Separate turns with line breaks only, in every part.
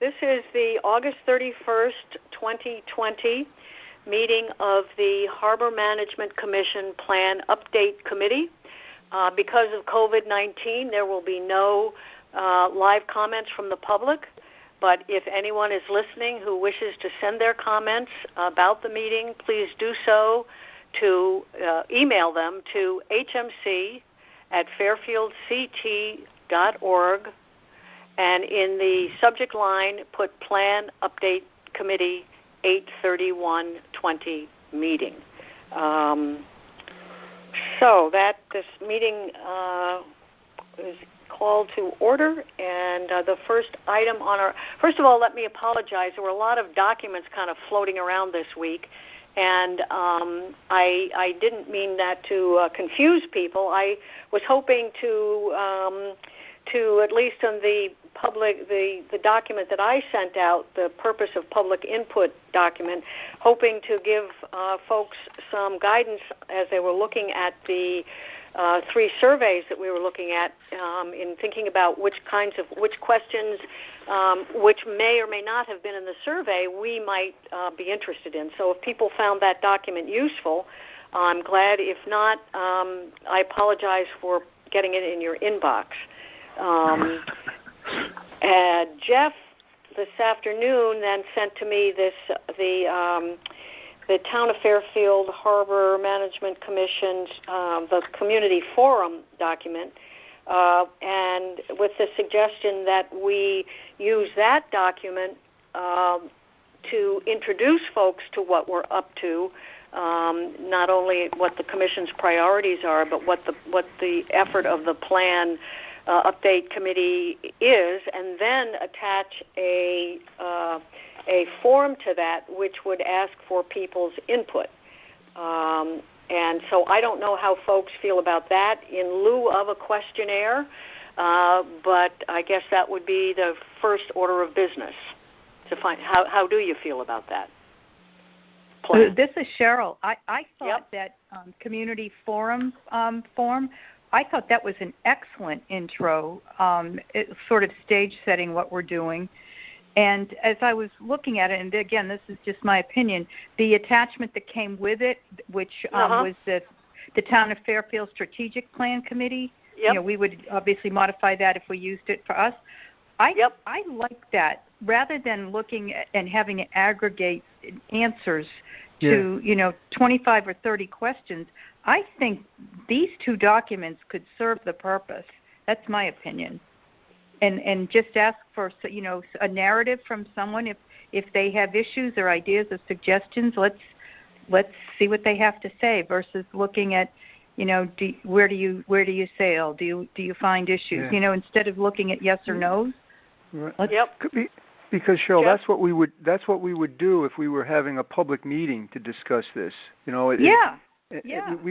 This is the August 31st, 2020 meeting of the Harbor Management Commission Plan Update Committee. Because of COVID-19, there will be no live comments from the public, but if anyone is listening who wishes to send their comments about the meeting, please do so to email them to hmc@fairfieldct.org, and in the subject line put Plan Update Committee 8/31/20 meeting. So that this meeting is called to order, and the first item on our, first of all, let me apologize. There were a lot of documents kind of floating around this week, and I didn't mean that to confuse people. I was hoping to at least on the public, the document that I sent out, the purpose of public input document, hoping to give folks some guidance as they were looking at the 3 surveys that we were looking at in thinking about which questions, which may or may not have been in the survey, we might be interested in. So if people found that document useful, I'm glad. If not, I apologize for getting it in your inbox. Jeff this afternoon then sent to me the Town of Fairfield Harbor Management Commission's the Community Forum document, and with the suggestion that we use that document to introduce folks to what we're up to, not only what the Commission's priorities are, but what the effort of the Plan Update Committee is, and then attach a form to that which would ask for people's input. And so I don't know how folks feel about that in lieu of a questionnaire, but I guess that would be the first order of business to find how do you feel about that?
This is Cheryl. I thought that community forum form, I thought that was an excellent intro, sort of stage setting what we're doing. And as I was looking at it, and again, this is just my opinion, the attachment that came with it, which was the Town of Fairfield Strategic Plan Committee, you know, we would obviously modify that if we used it for us. I like that. Rather than looking at and having it aggregate answers to, 25 or 30 questions, I think these 2 documents could serve the purpose. That's my opinion. And just ask for, a narrative from someone if they have issues or ideas or suggestions. Let's see what they have to say versus looking at, where do you sail? Do you find issues? Instead of looking at yes or no's.
Right. Because Cheryl, that's what we would do if we were having a public meeting to discuss this. We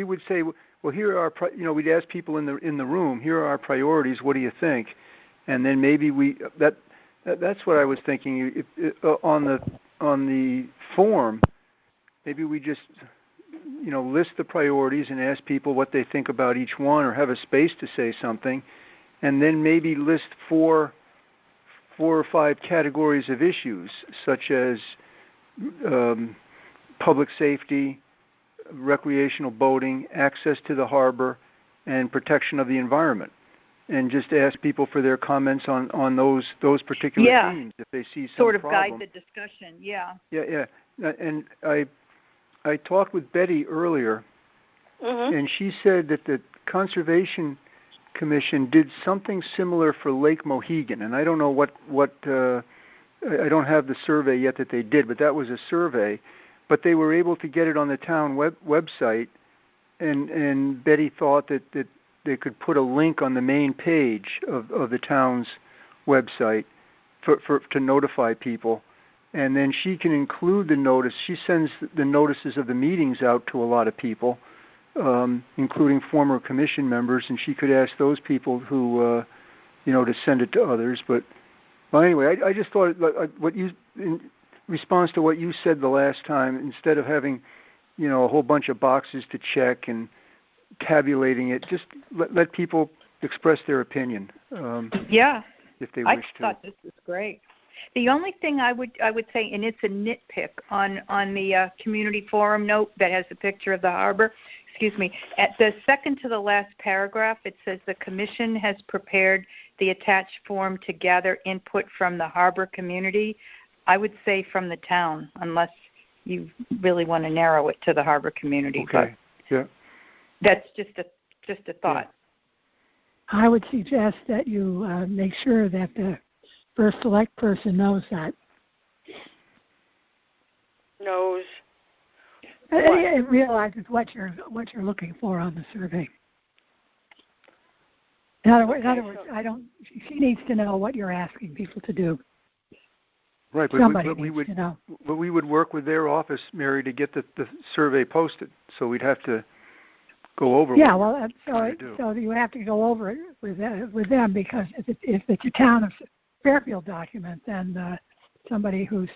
would say, well, here are our, we'd ask people in the room, here are our priorities. What do you think? And then maybe that's what I was thinking. On the form, maybe we just list the priorities and ask people what they think about each one, or have a space to say something, and then maybe list 4 or 5 categories of issues, such as public safety, recreational boating, access to the harbor, and protection of the environment, and just ask people for their comments on those particular themes if they see some
sort of
problem.
Guide the discussion.
And I talked with Betty earlier, and she said that the Conservation Commission did something similar for Lake Mohegan, and I don't know what I don't have the survey yet that they did, but that was a survey. But they were able to get it on the town website, and Betty thought that they could put a link on the main page of the town's website to notify people, and then she can include the notice. She sends the notices of the meetings out to a lot of people, including former commission members, and she could ask those people who, to send it to others. But anyway, I just thought what you, in response to what you said the last time, instead of having, a whole bunch of boxes to check and tabulating it, just let people express their opinion. If they wish to.
I thought this was great. The only thing I would say, and it's a nitpick on the community forum note that has a picture of the harbor. Excuse me. At the second to the last paragraph, it says the commission has prepared the attached form to gather input from the harbor community. I would say from the town, unless you really want to narrow it to the harbor community.
Okay. Yeah.
That's just a thought.
Yeah. I would suggest that you make sure that the first select person knows that.
Knows.
It realizes what you're looking for on the survey. In other words, she needs to know what you're asking people to do.
Right, but we would work with their office, Mary, to get the survey posted. So we'd have to go over.
Yeah, so you have to go over it with them, because if it's a town of Fairfield document, then somebody has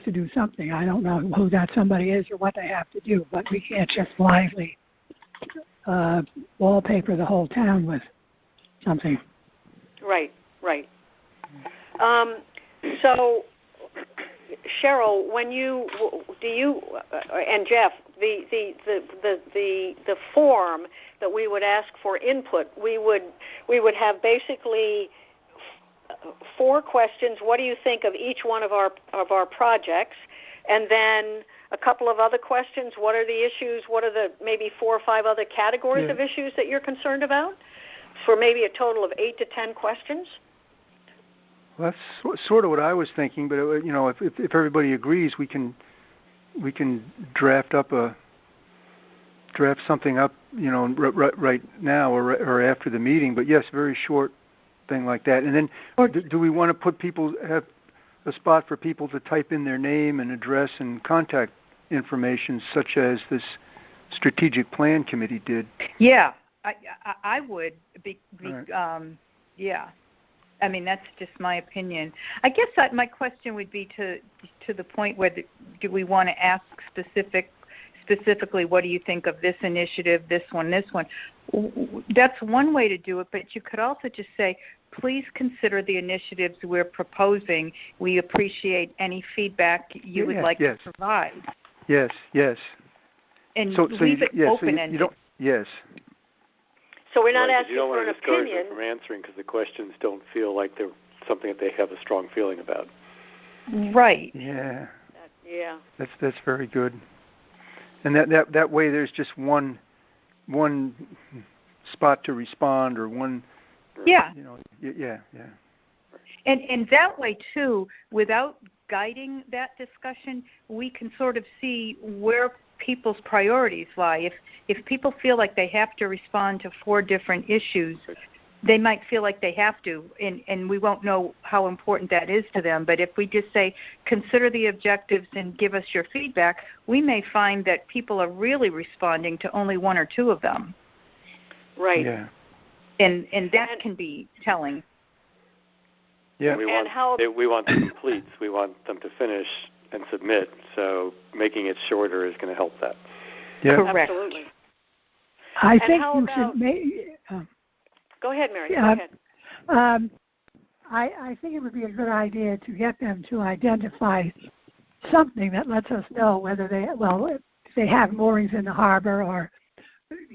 to do something. I don't know who that somebody is or what they have to do, but we can't just blindly wallpaper the whole town with something.
Right. So, Cheryl, when you and Jeff, the form that we would ask for input, we would have basically 4 questions. What do you think of each one of our projects? And then a couple of other questions. What are the issues? What are the maybe 4 or 5 other categories of issues that you're concerned about? For maybe a total of 8 to 10 questions.
Well, that's sort of what I was thinking, but if everybody agrees, we can draft something up, right now or after the meeting. But yes, very short thing like that. And then, do we want to have a spot for people to type in their name and address and contact information, such as this strategic plan committee did?
Yeah, I would be
right.
Yeah. I mean, that's just my opinion. I guess my question would be to the point where do we want to ask specifically, what do you think of this initiative, this one? That's one way to do it, but you could also just say, please consider the initiatives we're proposing. We appreciate any feedback you would like to provide.
Yes.
And leave it open-ended.
Yes.
So we're not asking for an opinion.
You don't want to discourage them from answering because the questions don't feel like they're something that they have a strong feeling about.
Right.
Yeah.
Yeah.
That's very good. And that way, there's just one spot to respond, or one.
Yeah.
Yeah.
And that way too, without guiding that discussion, we can sort of see where people's priorities lie. If people feel like they have to respond to 4 different issues, they might feel like they have to, and we won't know how important that is to them. But if we just say, consider the objectives and give us your feedback, we may find that people are really responding to only 1 or 2 of them.
Right.
Yeah.
And that can be telling.
Yeah. We want the completes. We want them to finish and submit, so making it shorter is going to help that.
Yeah.
Correct.
Absolutely.
I think you should
go ahead, Mary.
Yeah,
go ahead.
I think it would be a good idea to get them to identify something that lets us know whether if they have moorings in the harbor, or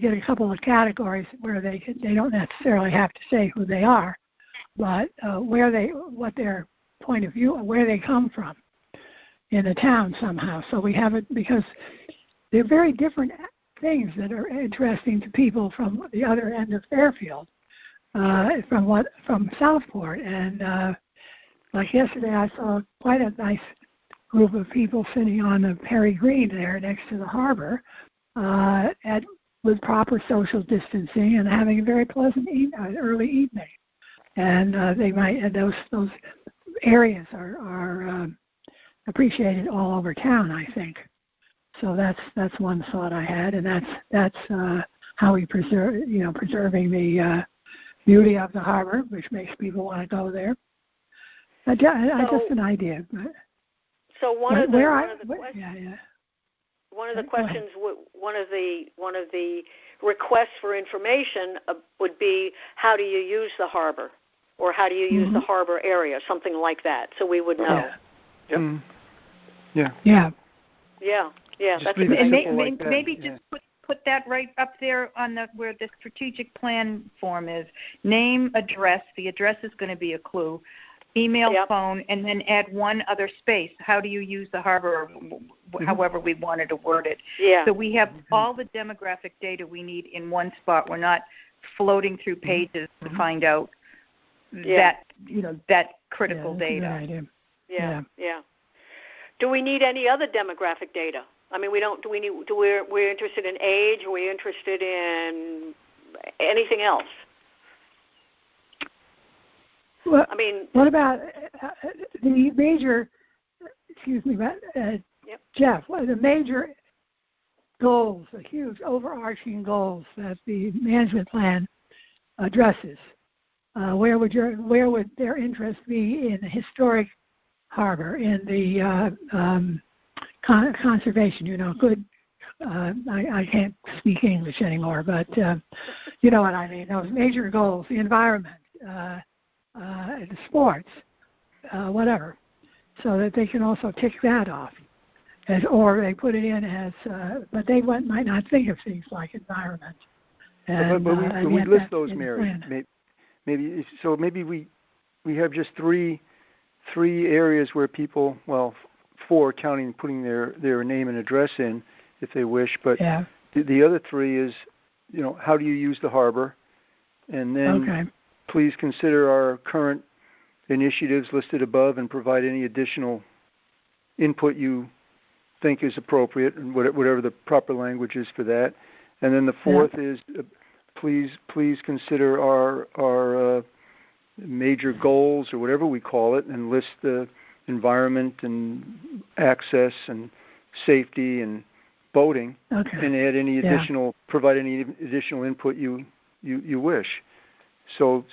get a couple of categories where they don't necessarily have to say who they are, but what their point of view, where they come from in the town somehow. So we have it, because they're very different things that are interesting to people from the other end of Fairfield, from Southport. And like yesterday, I saw quite a nice group of people sitting on the Perry Green there next to the harbor, with proper social distancing and having a very pleasant early evening. And those areas are appreciated all over town, I think. So that's one thought I had, and that's how we preserving the beauty of the harbor, which makes people want to go there. Just an idea.
So one of the requests for information would be, how do you use the harbor, or how do you use the harbor area, something like that, so we would know.
Yeah.
That's
maybe just put that right up there on where the strategic plan form is. Name, address. The address is going to be a clue. Email, phone, and then add one other space. How do you use the harbor, or however we wanted to word it.
Yeah.
So we have all the demographic data we need in one spot. We're not floating through pages to find out that critical data.
Yeah. Do we need any other demographic data? I mean, we don't. Do we need? We're interested in age? Are we interested in anything else?
Well, I mean, what about the major? Excuse me, Jeff. What are the major goals, the huge overarching goals that the management plan addresses? Where would their interest be in the historic harbor, in the conservation? Good. I can't speak English anymore, but you know what I mean. Those major goals: the environment, the sports, whatever, so that they can also tick that off, or they put it in as. But they might not think of things like environment. And,
but we list those, Mary. Maybe so. Maybe we have just three areas where people, well, 4 counting putting their name and address in if they wish, but the other 3 is, how do you use the harbor, and then please consider our current initiatives listed above and provide any additional input you think is appropriate, and whatever the proper language is for that. And then the 4th is please consider our major goals, or whatever we call it, and list the environment and access and safety and boating, and add any additional, provide any additional input you wish. So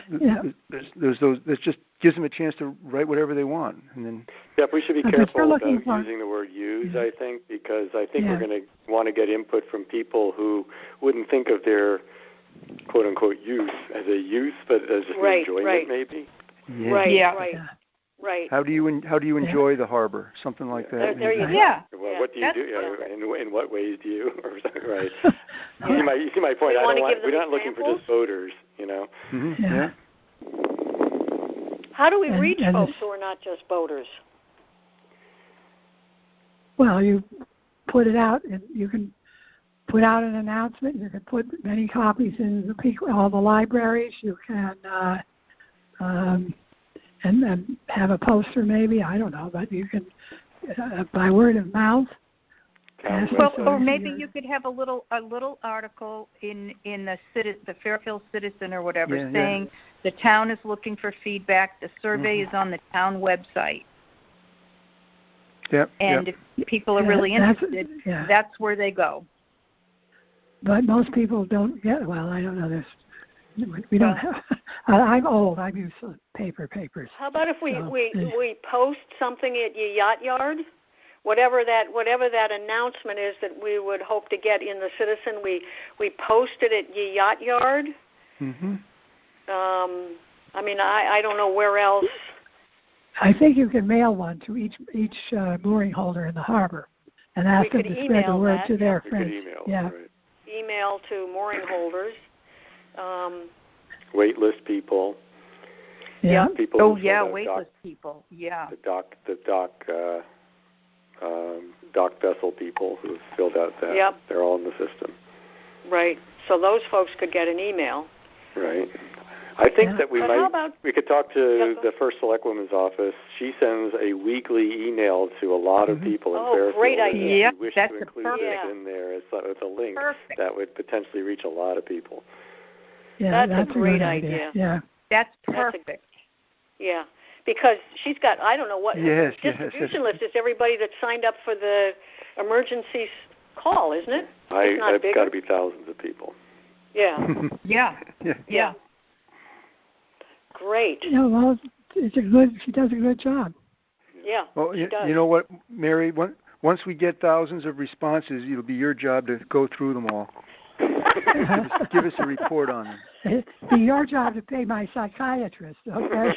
there's those. That just gives them a chance to write whatever they want, and then.
Yeah, we should be careful about using the word "use." I think, because I think we're going to want to get input from people who wouldn't think of their "quote unquote" use as a use, but as just enjoyment, maybe.
Right.
How do you enjoy the harbor? Something like that.
There you go.
Yeah.
Well, what do you do? In what ways do you? Right. You see my point. We're not looking for just boaters,
How do we reach folks who are not just boaters?
Well, you put it out, and you can put out an announcement. You can put many copies in all the libraries. You can. And have a poster, maybe, I don't know, but you can by word of mouth.
Or maybe you could have a little article in the Fairfield Citizen or whatever, saying the town is looking for feedback. The survey is on the town website. And if people are really interested, that's where they go.
But most people don't get. Well, I don't know. We don't have. I'm old. I've used papers.
How about if we post something at your yacht yard, whatever that announcement is that we would hope to get in the Citizen, we post it at your yacht yard. I mean, I don't know where else.
I think you can mail one to each mooring holder in the harbor, and ask them to spread the word to their friends.
Email to mooring holders.
Waitlist people. People
waitlist people.
The dock vessel people who filled out that. They're all in the system.
Right. So those folks could get an email.
Right. I think that we could talk to the first Selectwoman's office. She sends a weekly email to a lot of people in Fairfield.
Great idea.
If you wish to include it in there as a link, that would potentially reach a lot of people.
Yeah,
that's a great idea.
Yeah.
That's perfect.
Because she's got, I don't know what, distribution list is everybody that signed up for the emergency call, isn't it?
It's got to be thousands of people.
Yeah. Great.
Well, she does a good job.
Yeah.
Well,
she does.
You know what, Mary? Once we get thousands of responses, it'll be your job to go through them all. Give us a report on them.
It'd be your job to pay my psychiatrist, okay?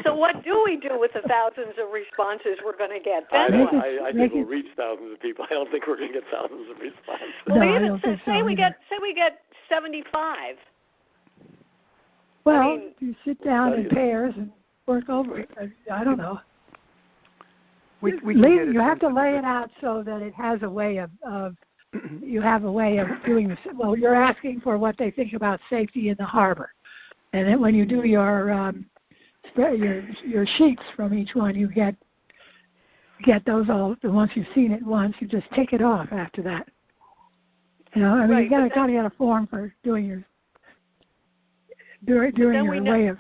So what do we do with the thousands of responses we're going to get?
I think we'll reach thousands of people. I don't think we're going to get thousands of responses.
Well,
no,
even say we get 75.
Well, you sit down in pairs and work over it. I don't know. You have to lay it out so that it has a way of you have a way of doing this. Well, you're asking for what they think about safety in the harbor, and then when you do your sheets from each one, you get those all. Once you've seen it once, you just tick it off after that. You know, I mean, you got to get a form for doing your way of.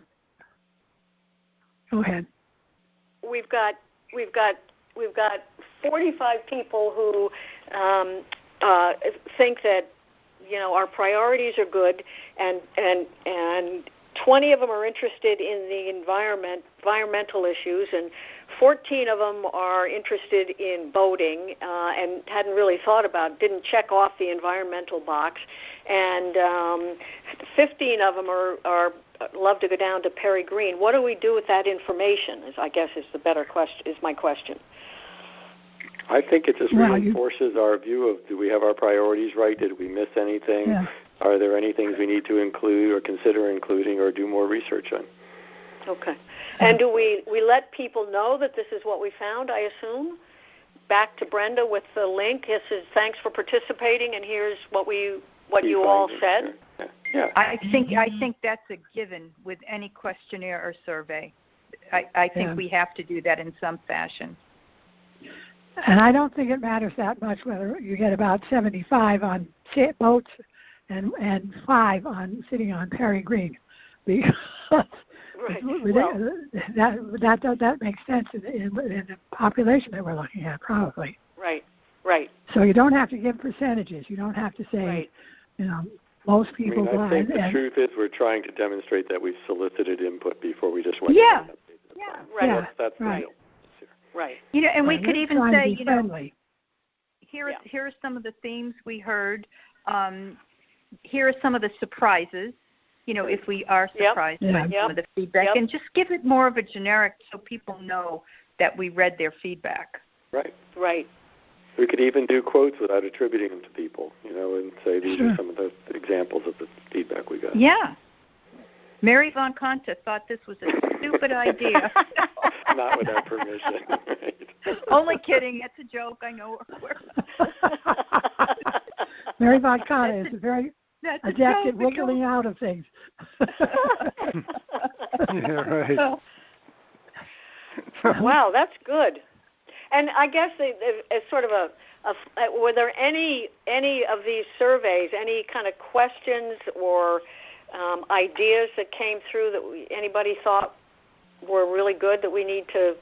Go ahead.
We've got 45 people who think that, you know, our priorities are good, and 20 of them are interested in the environmental issues, and 14 of them are interested in boating and hadn't really didn't check off the environmental box, and 15 of them are love to go down to Perry Green. What do we do with that information? I guess is the better question. Is my question.
I think it just reinforces our view of, do we have our priorities right? Did we miss anything?
Yeah.
Are there any things we need to include or consider including or do more research on?
Okay. And do we let people know that this is what we found, I assume? Back to Brenda with the link. This is thanks for participating, and here's what you all said.
Yeah.
I think that's a given with any questionnaire or survey. I think we have to do that in some fashion.
And I don't think it matters that much whether you get about 75 on boats and 5 on sitting on Perry Green, because that makes sense in the population that we're looking at, probably.
Right.
So you don't have to give percentages. You don't have to say, you know, most people.
I think the truth is we're trying to demonstrate that we've solicited input before we just went.
Yeah.
Right.
That's the deal.
Right.
You know, and we could even say, you know, here are some of the themes we heard. Here are some of the surprises. You know, if we are surprised by some of the feedback, and just give it more of a generic so people know that we read their feedback.
Right.
We could even do quotes without attributing them to people, you know, and say these are some of the examples of the feedback we got.
Yeah. Mary Von Conta thought this was a stupid idea.
Not with our permission. Right.
Only kidding. It's a joke. I know.
Mary Von Conta is very adept at wiggling out of things.
Yeah, right.
Wow, that's good. And I guess it's sort of were there any of these surveys, any kind of questions or ideas that came through that anybody thought were really good that we need to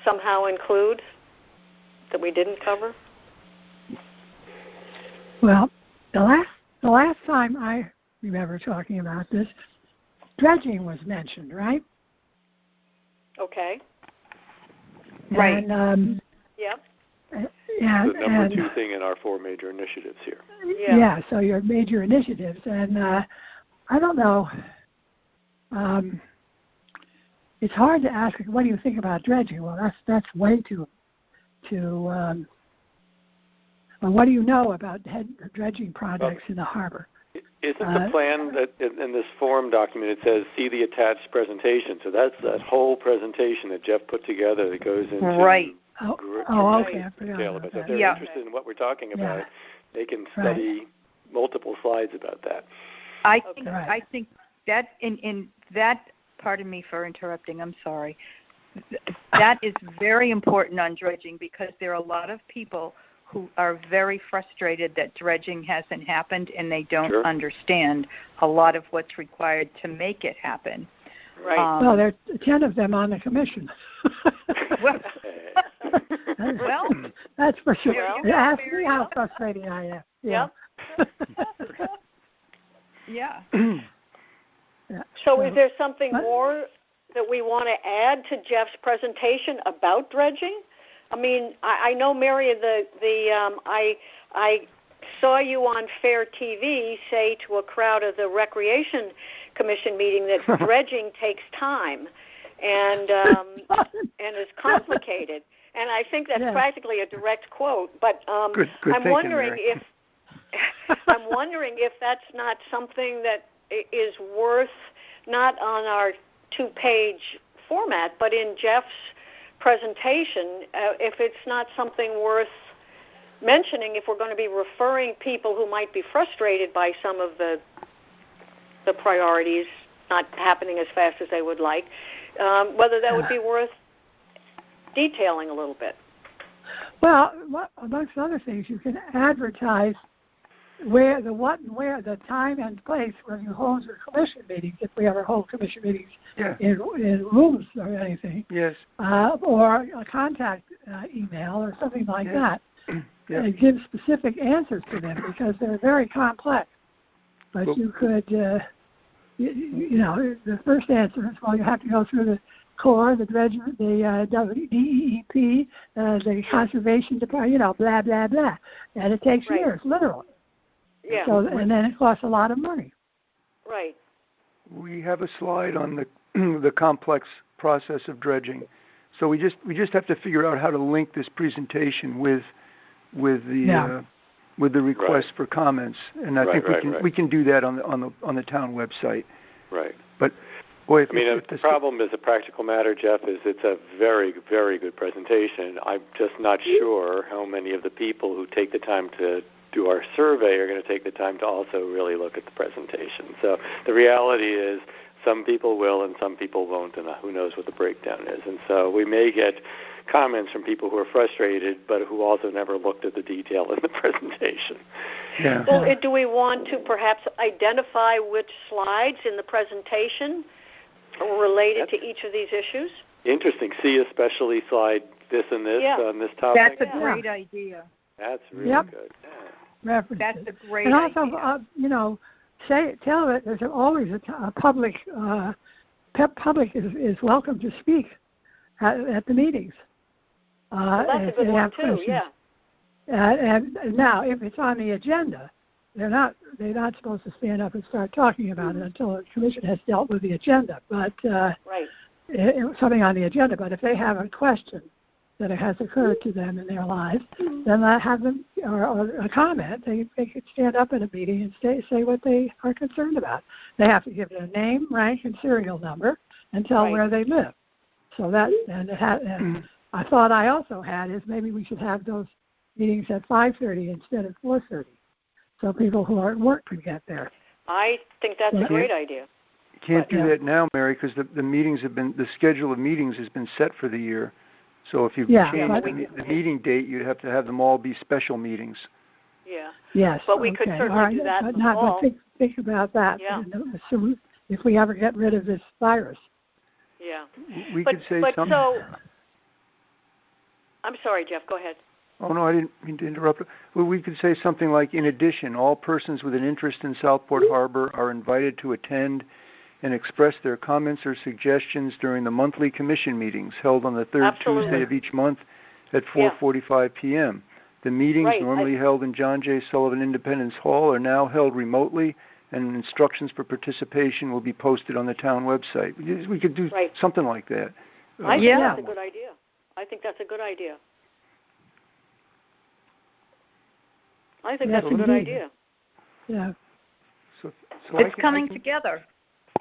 somehow include that we didn't cover?
Well, the last time I remember talking about this, dredging was mentioned, right?
Okay.
Right.
And,
yep.
Yeah,
the number 2 thing in our 4 major initiatives here.
Yeah, so your major initiatives. And I don't know. It's hard to ask, what do you think about dredging? Well, that's way too well, what do you know about dredging projects in the harbor?
Isn't the plan that in this forum document it says see the attached presentation? So that's that whole presentation that Jeff put together that goes into
right.
Okay.
Detail about that. If they're interested in what we're talking about, they can study multiple slides about that.
I think that in that. Pardon me for interrupting. I'm sorry. That is very important on dredging because there are a lot of people who are very frustrated that dredging hasn't happened and they don't understand a lot of what's required to make it happen.
Right.
Well, there are 10 of them on the commission.
well,
that's for sure.
Well,
ask me how frustrating I am. Yeah.
Yeah.
So is there something more that we want to add to Jeff's presentation about dredging? I mean, I know, Mary, I saw you on Fair TV say to a crowd of the Recreation Commission meeting that dredging takes time and is complicated. And I think that's practically a direct quote. But
good
I'm wondering
Mary.
I'm wondering if that's not something that is worth, not on our 2-page format, but in Jeff's presentation, if it's not something worth mentioning, if we're going to be referring people who might be frustrated by some of the priorities not happening as fast as they would like, whether that would be worth detailing a little bit.
Well, amongst other things, you can advertise where the time and place where you hold your commission meetings, if we ever hold commission meetings in rooms or anything.
Yes.
Or a contact email or something like that. And give specific answers to them because they're very complex. But you could, you know, the first answer is, well, you have to go through the Corps, the dredger, the DEEP, the Conservation Department, you know, blah, blah, blah. And it takes years, literally.
Yeah.
So, and then it costs a lot of money.
Right.
We have a slide on the complex process of dredging. So we just have to figure out how to link this presentation with the request for comments, and I think we can do that on the town website.
Right.
But boy,
the problem as a practical matter, Jeff, is it's a very, very good presentation. I'm just not sure how many of the people who take the time to do our survey are going to take the time to also really look at the presentation. So the reality is some people will and some people won't, and who knows what the breakdown is. And so we may get comments from people who are frustrated but who also never looked at the detail in the presentation.
Yeah.
Well, do we want to perhaps identify which slides in the presentation are related to each of these issues?
Interesting. See especially slide this and this on this topic.
That's a great idea.
That's really good. Yeah.
References.
That's a great
idea. And
also,
you know, tell it there's always a public. Public is welcome to speak at the meetings.
Well, that's a good one too. Yeah.
And now, if it's on the agenda, they're not supposed to stand up and start talking about it until the commission has dealt with the agenda. But something on the agenda. But if they have a question that has occurred to them in their lives, then I have them or a comment. They could stand up in a meeting and say what they are concerned about. They have to give their name, rank, and serial number and tell where they live. So that and I thought I also had is maybe we should have those meetings at 5:30 instead of 4:30, so people who are at work can get there.
I think that's a great idea.
You can't do that now, Mary, because the schedule of meetings has been set for the year. So if you change the meeting date, you'd have to have them all be special meetings.
Yeah.
Yes.
But we could certainly do that in the fall.
Think about that.
Yeah.
If we ever get rid of this virus.
Yeah.
We could say something.
So, I'm sorry, Jeff. Go ahead.
Oh, no, I didn't mean to interrupt. Well, we could say something like, in addition, all persons with an interest in Southport Harbor are invited to attend and express their comments or suggestions during the monthly commission meetings held on the third Tuesday of each month at 4:45 p.m. The meetings, normally held in John J. Sullivan Independence Hall, are now held remotely, and instructions for participation will be posted on the town website. We could do something like that.
I think that's a good idea. I think that's a good idea.
Yeah.
So
it's coming together.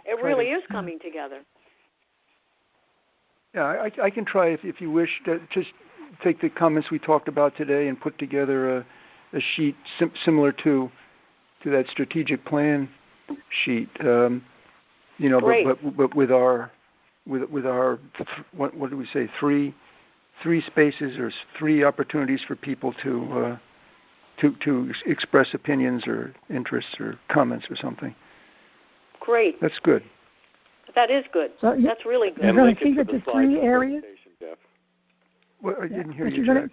It really is coming together.
Yeah, I can try, if you wish, to just take the comments we talked about today and put together a sheet similar to that strategic plan sheet. But with our what do we say? Three spaces or three opportunities for people to express opinions or interests or comments or something.
Great.
That's good.
That is good. So that's really good.
You're going to keep it to 3 areas?
Well, I didn't hear you, Jack.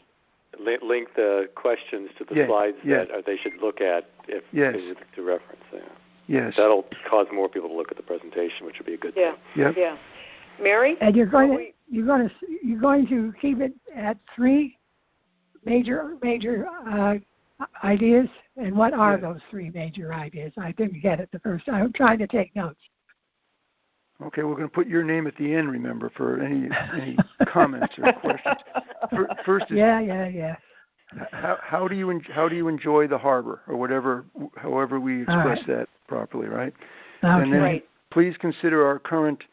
Link the questions to the slides that they should look at if to reference.
Yes.
That'll cause more people to look at the presentation, which would be a good thing.
Yeah. Mary?
And you're going to keep it at 3 major ideas? And what are those three major ideas? I didn't get it the first time. I'm trying to take notes.
Okay, we're going to put your name at the end, remember, for any comments or questions. First is How do you enjoy the harbor, or however we express that properly, right?
Okay.
And then please consider our current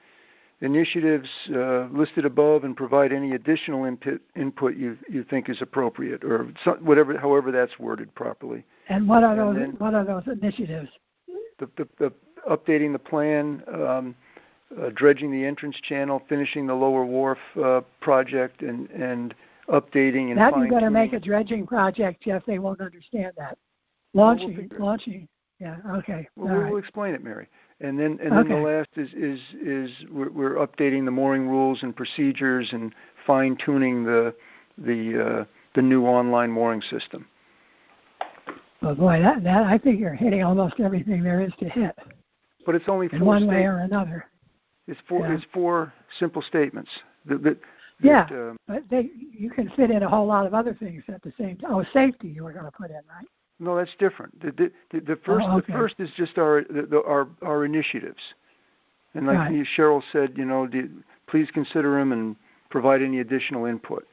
initiatives listed above and provide any additional input you think is appropriate, or however that's worded properly.
And what are those initiatives?
The updating the plan, dredging the entrance channel, finishing the Lower Wharf project, and updating and
now
fine-tuning.
You better make a dredging project, Jeff. They won't understand that. Launching. Yeah. Okay.
We'll explain it, Mary. And then the last is we're updating the mooring rules and procedures and fine-tuning the new online mooring system.
Oh boy, that I think you're hitting almost everything there is to hit.
But it's only
in one way or another.
It's four simple statements.
But you can fit in a whole lot of other things at the same time. Oh, safety you were going to put in, right?
No, that's different. The first is just our initiatives, and like Cheryl said, please consider them and provide any additional input.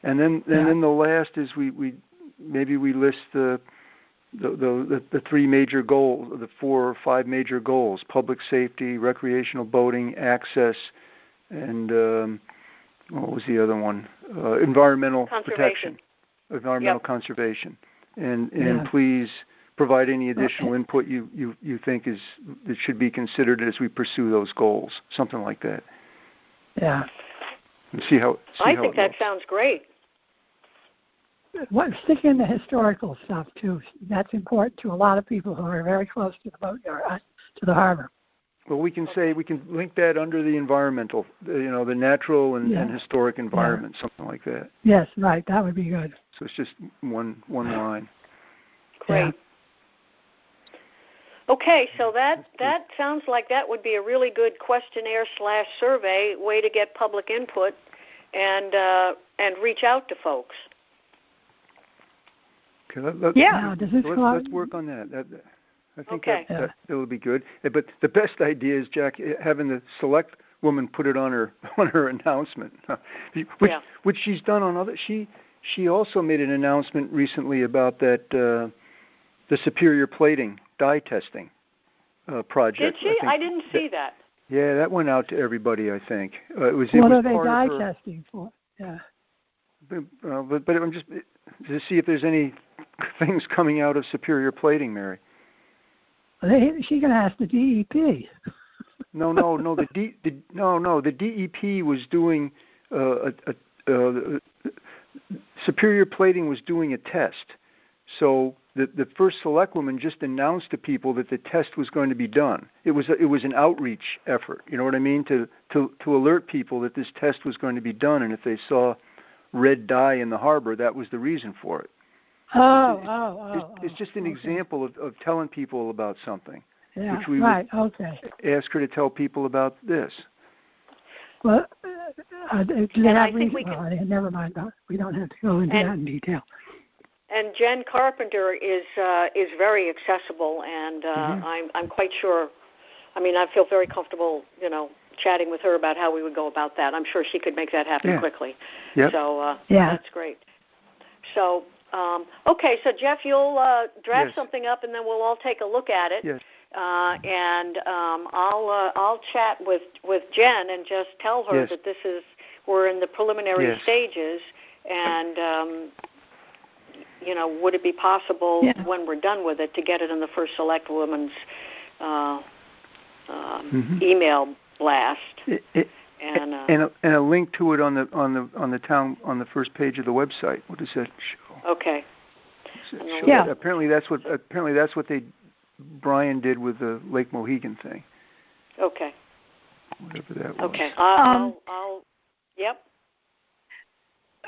And then the last is we list the three major goals, the 4 or 5 major goals: public safety, recreational boating, access, and what was the other one? Environmental protection, environmental conservation. And please provide any additional input you think that should be considered as we pursue those goals, something like that.
Yeah.
And see how
that sounds great.
Stick in the historical stuff too. That's important to a lot of people who are very close to the boatyard, to the harbor.
Well, we can link that under the environmental, the natural and historic environment, something like that.
Yes, right. That would be good.
So it's just one line.
Great.
Yeah.
Okay, so that sounds like that would be a really good questionnaire/survey way to get public input and reach out to folks.
Okay, let's work on that. I think that will be good. But the best idea is, Jack, having the select woman put it on her announcement, which she's done on other. She also made an announcement recently about that the Superior Plating dye testing project.
Did she? I didn't see that.
Yeah, that went out to everybody. I think it was.
What are they dye testing for? Yeah.
But I'm just to see if there's any things coming out of Superior Plating, Mary.
She can ask the DEP.
No. The DEP was doing Superior Plating was doing a test. So the first selectwoman just announced to people that the test was going to be done. It was an outreach effort. You know what I mean? To alert people that this test was going to be done, and if they saw red dye in the harbor, that was the reason for it. It's just an example of telling people about something.
Yeah,
which we would ask her to tell people about this.
Well,
never
mind. We don't have to go into that in detail.
And Jen Carpenter is very accessible, and I'm quite sure. I mean, I feel very comfortable, chatting with her about how we would go about that. I'm sure she could make that happen quickly.
Yep.
So that's great. So. Okay, so Jeff, you'll draft something up, and then we'll all take a look at it.
Yes.
And I'll chat with Jen and just tell her that we're in the preliminary stages, and would it be possible when we're done with it to get it in the first select woman's email blast? And
a link to it on the town on the first page of the website. What does that show?
Okay.
That? Apparently that's what Brian did with the Lake Mohegan thing.
Okay.
Whatever that was.
Okay. I'll. Yep.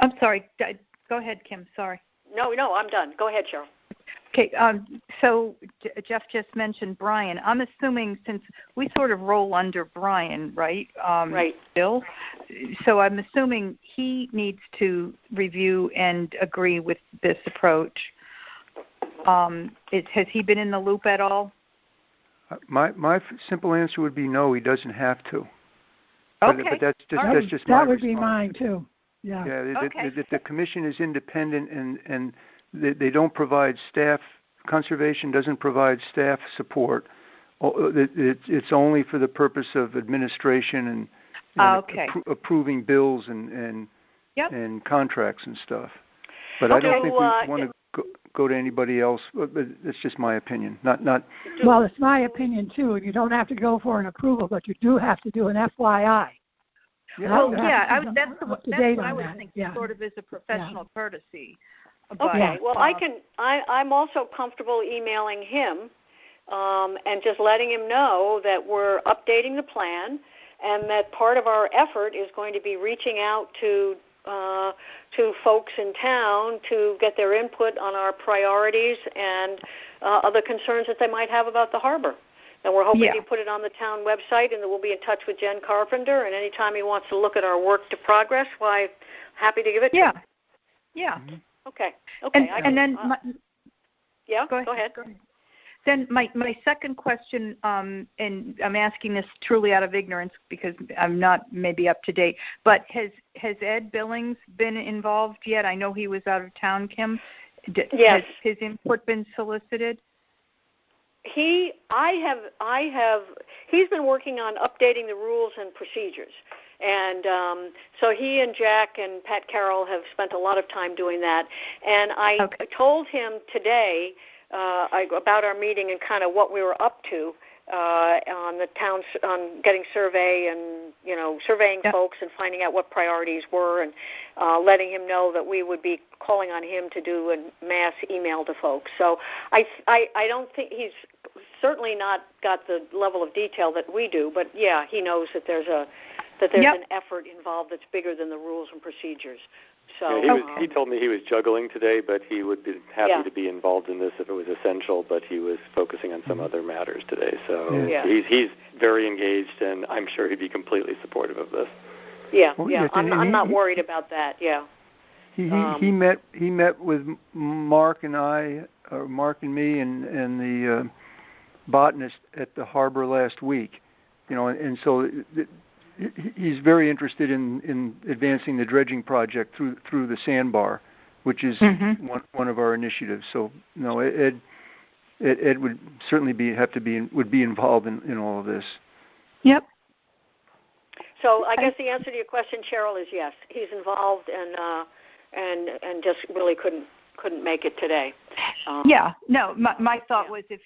I'm sorry. Go ahead, Kim. Sorry.
No, I'm done. Go ahead, Cheryl.
Okay, so Jeff just mentioned Brian. I'm assuming since we sort of roll under Brian, right?
Right.
Bill. So I'm assuming he needs to review and agree with this approach. Has he been in the loop at all?
My simple answer would be no. He doesn't have to.
Okay.
But that's just my response.
That would be mine too. Yeah.
Yeah. The commission is independent, and they don't provide staff. Conservation doesn't provide staff support. It's only for the purpose of administration and approving bills and contracts and stuff. But I don't think we want to go to anybody else. But it's just my opinion. Not.
Well, it's my opinion too, and you don't have to go for an approval, but you do have to do an FYI.
That's what I was thinking. Yeah. Sort of as a professional courtesy.
Okay. Well, I'm also comfortable emailing him and just letting him know that we're updating the plan, and that part of our effort is going to be reaching out to folks in town to get their input on our priorities and other concerns that they might have about the harbor. And we're hoping to put it on the town website, and that we'll be in touch with Jen Carpenter. And anytime he wants to look at our work to progress, why, happy to give it to him.
Yeah.
Mm-hmm. Okay.
And then,
go ahead.
Then my second question, and I'm asking this truly out of ignorance because I'm not maybe up to date, but has Ed Billings been involved yet? I know he was out of town, Kim.
Yes.
Has his input been solicited?
He's been working on updating the rules and procedures. And so he and Jack and Pat Carroll have spent a lot of time doing that. And I told him today about our meeting and kind of what we were up to on the town, on getting survey and, surveying folks and finding out what priorities were, and letting him know that we would be calling on him to do a mass email to folks. So I don't think he's certainly not got the level of detail that we do, but he knows that there's an effort involved that's bigger than the rules and procedures. So
he told me he was juggling today, but he would be happy to be involved in this if it was essential, but he was focusing on some other matters today. So he's very engaged, and I'm sure he'd be completely supportive of this.
I'm not worried about that.
He met with Mark and I, or Mark and me, and the botanist at the harbor last week, and so he's very interested in advancing the dredging project through the sandbar, which is one of our initiatives. So Ed would certainly would be involved in all of this.
Yep.
So I guess the answer to your question, Cheryl, is yes. He's involved and just really couldn't make it today.
My thought was if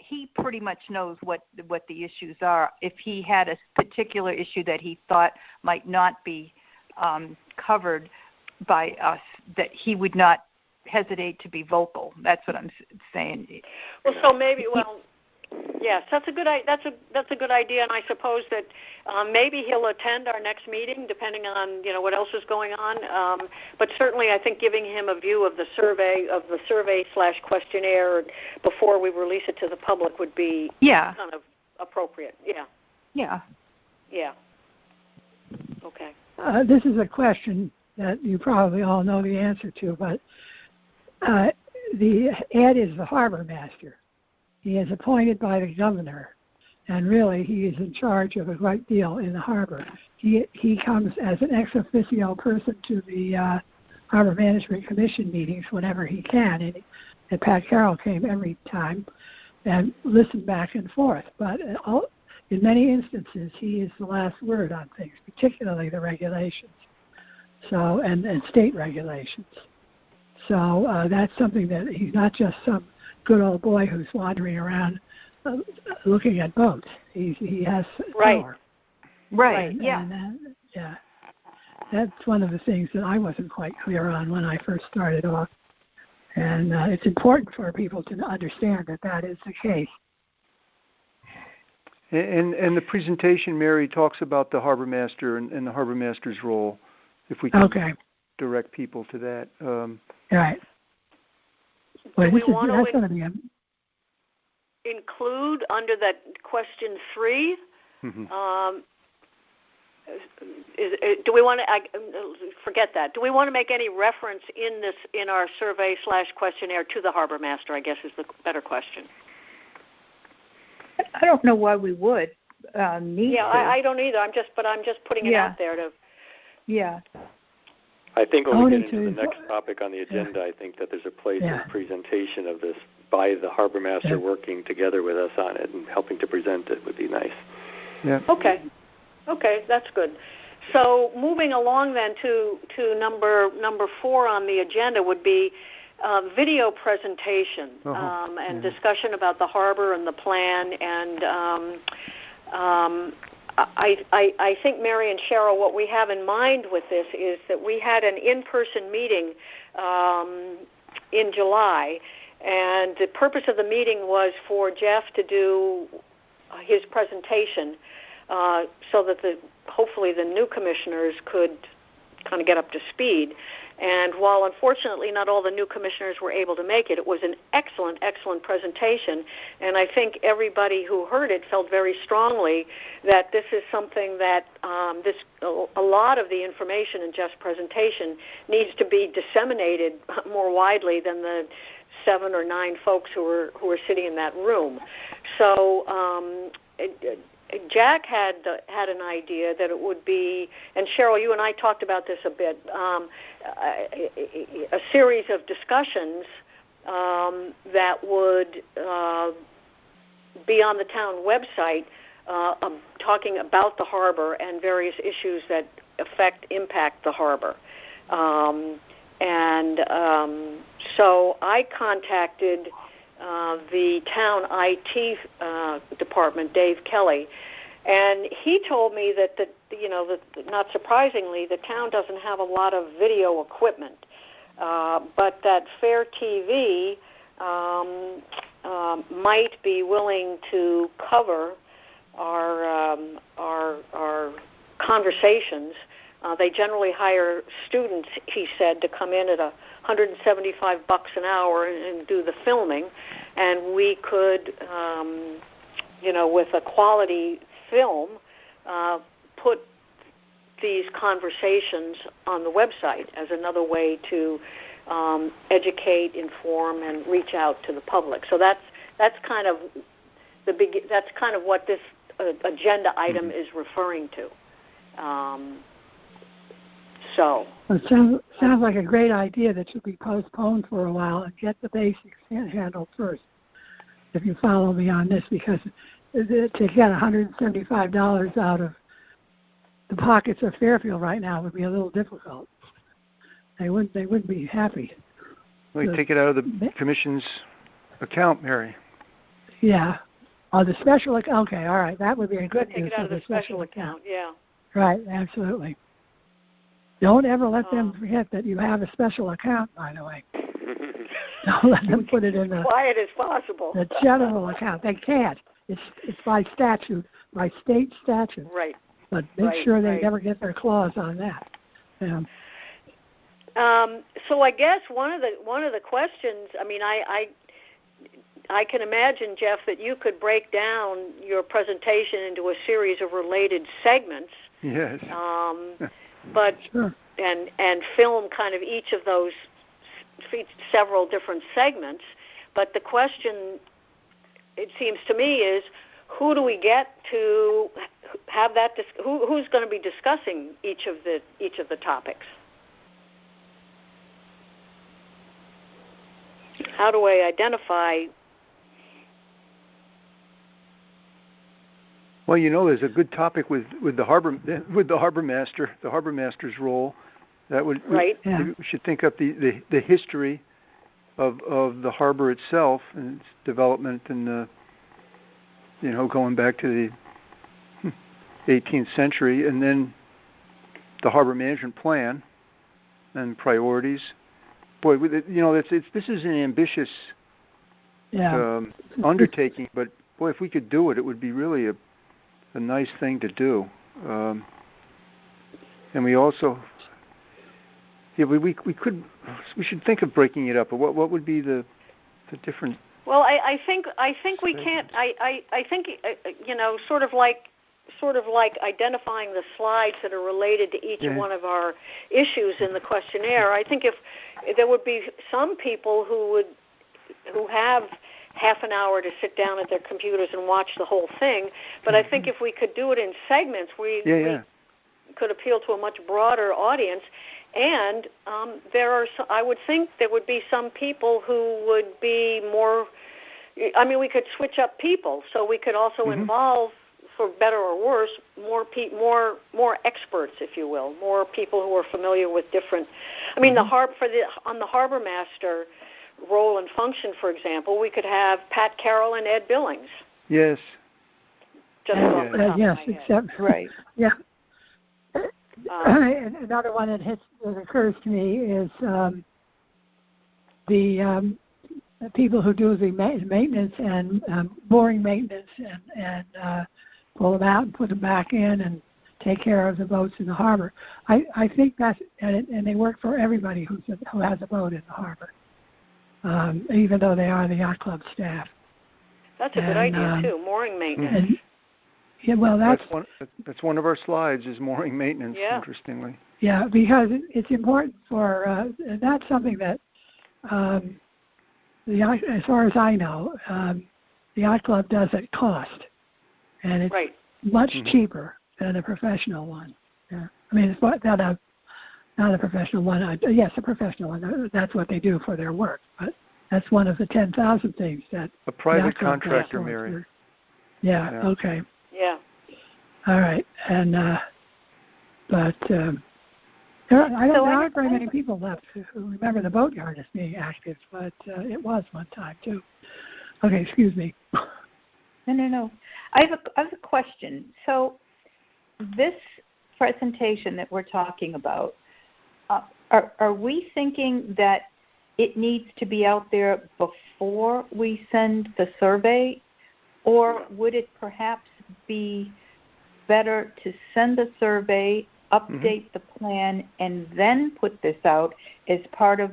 he pretty much knows what the issues are. If he had a particular issue that he thought might not be covered by us, that he would not hesitate to be vocal. That's what I'm saying.
Well, so maybe yes, that's a good idea, and I suppose that maybe he'll attend our next meeting, depending on what else is going on. But certainly, I think giving him a view of the survey/questionnaire before we release it to the public would be kind of appropriate. Yeah. Okay.
This is a question that you probably all know the answer to, but Ed is the harbor master. He is appointed by the governor, and really he is in charge of a great deal in the harbor. He comes as an ex officio person to the Harbor Management Commission meetings whenever he can, and Pat Carroll came every time and listened back and forth. But in many instances, he is the last word on things, particularly the regulations, and state regulations. So that's something that he's not just some good old boy who's wandering around looking at boats. He has power.
Right.
And, that's one of the things that I wasn't quite clear on when I first started off. And it's important for people to understand that is the case.
And the presentation, Mary, talks about the harbor master and the harbor master's role. If we can direct people to that.
Right. Well,
we want to include under that question 3 do we want to forget that? Do we want to make any reference in our survey/questionnaire to the harbor master? I guess is the better question.
I don't know why we would need to.
I don't either. I'm just putting it out there to.
Yeah.
I think when we get into the next topic on the agenda, I think that there's a place in presentation of this by the harbor master working together with us on it and helping to present it would be nice.
Yeah.
Okay, that's good. So moving along then to number 4 on the agenda would be video presentation and discussion about the harbor and the plan. And I think, Mary and Cheryl, what we have in mind with this is that we had an in-person meeting in July, and the purpose of the meeting was for Jeff to do his presentation so that hopefully the new commissioners could kind of get up to speed. And while unfortunately not all the new commissioners were able to make it, it was an excellent presentation. And I think everybody who heard it felt very strongly that this is something that a lot of the information in Jeff's presentation needs to be disseminated more widely than the 7 or 9 folks who were sitting in that room. So Jack had an idea that it would be, and Cheryl, you and I talked about this a bit, a series of discussions that would be on the town website talking about the harbor and various issues that impact the harbor. So I contacted the town IT department, Dave Kelly, and he told me that not surprisingly, the town doesn't have a lot of video equipment, but that Fair TV might be willing to cover our conversations. They generally hire students, he said, to come in at $175 an hour and do the filming, and we could, with a quality film, put these conversations on the website as another way to educate, inform, and reach out to the public. So that's kind of what this agenda item is referring to.
It sounds like a great idea that should be postponed for a while and get the basics handled first, if you follow me on this, because to get $175 out of the pockets of Fairfield right now would be a little difficult. They wouldn't be happy.
Well, you take it out of the commission's account, Mary.
Yeah. Oh, the special account. Okay, all right. That would be a good use.
Take it out of the special account, yeah.
Right, absolutely. Don't ever let them forget that you have a special account, by the way. Don't let them put it in the
quiet as possible.
The general account. They can't. It's by statute, by state statute.
Right.
But make sure they never get their claws on that. Yeah.
So I guess one of the questions. I mean, I can imagine, Jeff, that you could break down your presentation into a series of related segments.
Yes.
But
sure.
and film kind of each of those several different segments. But the question, it seems to me, is who do we get to have that? Who's going to be discussing each of the topics? How do I identify?
Well, there's a good topic with the harbor master, the harbor master's role. That would
right.
We should think up the history of the harbor itself and its development, and going back to the 18th century, and then the harbor management plan and priorities. Boy, this is an ambitious undertaking, but boy, if we could do it, it would be really a nice thing to do. And we also, we should think of breaking it up. But what would be the different?
Well, I think we can't. I think sort of like sort of like identifying the slides that are related to each one of our issues in the questionnaire. I think if there would be some people who have half an hour to sit down at their computers and watch the whole thing, but I think if we could do it in segments, we could appeal to a much broader audience. And I would think there would be some people who would be more. I mean, we could switch up people, so we could also involve, for better or worse, more experts, if you will, more people who are familiar with different. I mean, on the Harbor Master role and function, for example, we could have Pat Carroll and Ed Billings.
Yes.
Just off the top
yes,
of my
except
head.
Right.
Yeah. Another one that occurs to me is the people who do the maintenance and mooring maintenance and pull them out and put them back in and take care of the boats in the harbor. I think that's and they work for everybody who has a boat in the harbor, even though they are the yacht club staff.
That's a good idea too. Mooring maintenance.
Yeah, well, that's
one of our slides is mooring maintenance.
Yeah.
Interestingly.
Yeah, because it's important for that's something that as far as I know, the yacht club does at cost, and it's much cheaper than a professional one. Yeah, I mean it's not a professional one. Yes, a professional one. That's what they do for their work, but that's one of the 10,000 things that
a private contractor, Mary.
Yeah. Okay.
Yeah.
All right, and but there aren't very many people left who remember the boatyard as being active, but it was one time too. Okay, excuse me.
No. I have a question. So this presentation that we're talking about, are we thinking that it needs to be out there before we send the survey, or would it perhaps be better to send the survey, update the plan, and then put this out as part of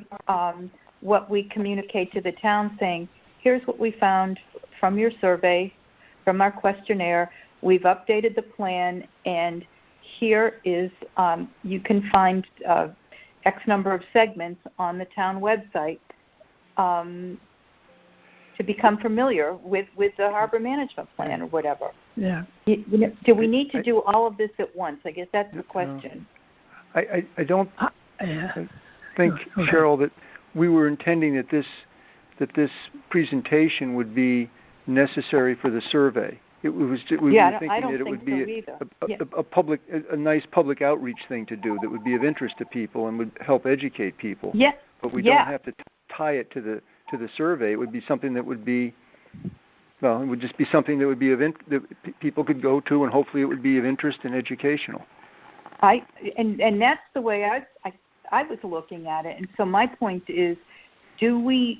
what we communicate to the town, saying, here's what we found from your survey, from our questionnaire, we've updated the plan, and here is, you can find X number of segments on the town website to become familiar with the harbor management plan or whatever.
Yeah.
Do we need to do all of this at once? I guess that's the question.
I don't think, Cheryl, that we were intending that this presentation would be necessary for the survey. We were thinking that it would be a nice public outreach thing to do that would be of interest to people and would help educate people.
Yeah.
But we don't have to tie it to the survey. It would be something that would be, well, it would just be something that would be that people could go to, and hopefully it would be of interest and educational.
And that's the way I was looking at it. And so my point is, do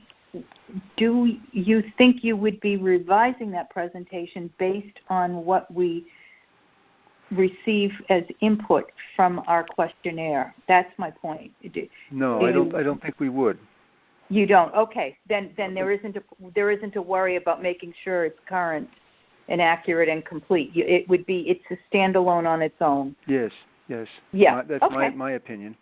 you think you would be revising that presentation based on what we receive as input from our questionnaire? That's my point.
No, I don't think we would.
You don't? Okay. Then there isn't a worry about making sure it's current and accurate and complete. It's a standalone on its own.
Yes.
Yeah.
That's my opinion.